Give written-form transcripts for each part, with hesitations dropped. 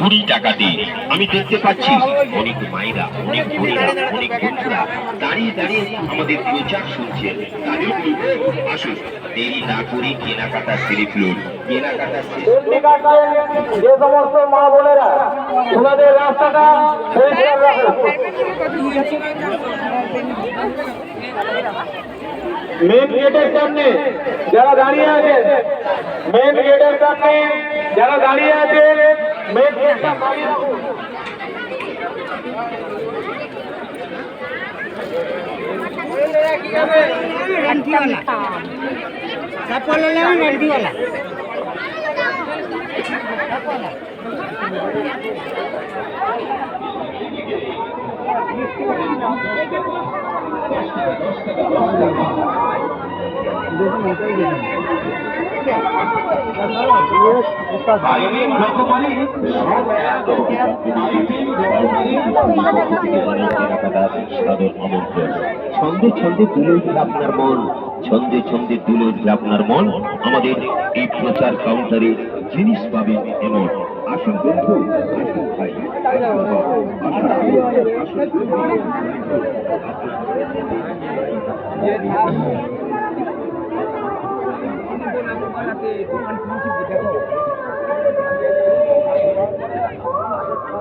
20 টাকাতে। আমি দেখতে পাচ্ছি অনেক মায়েরা, অনেক বোনেরা, অনেক বন্ধুরা দাঁড়িয়ে দাঁড়িয়ে আমাদের প্রচার শুনছেন। তাদের বলবো, আসুন দেরি না করে কেনাকাটা সেরে ফেলুন। কেনাকাটা যে সমস্ত মা বোনেরা ওনাদের রাস্তাটা পরিষ্কার রাখুন। মেন গেটের সামনে যারা দাঁড়িয়ে আছেন, মেন গেটের সামনে যারা দাঁড়িয়ে আছেন, মেন গেটটা খালি রাখুন। ছন্দে ছন্দে তুলে উঠবে আপনার মন, ছন্দে ছন্দে তুলে উঠবে আপনার মন। আমাদের এই প্রচার কাউন্টারে জিনিস পাবেন এমন। আসুন বন্ধু, আসুন ভাই,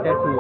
দেখো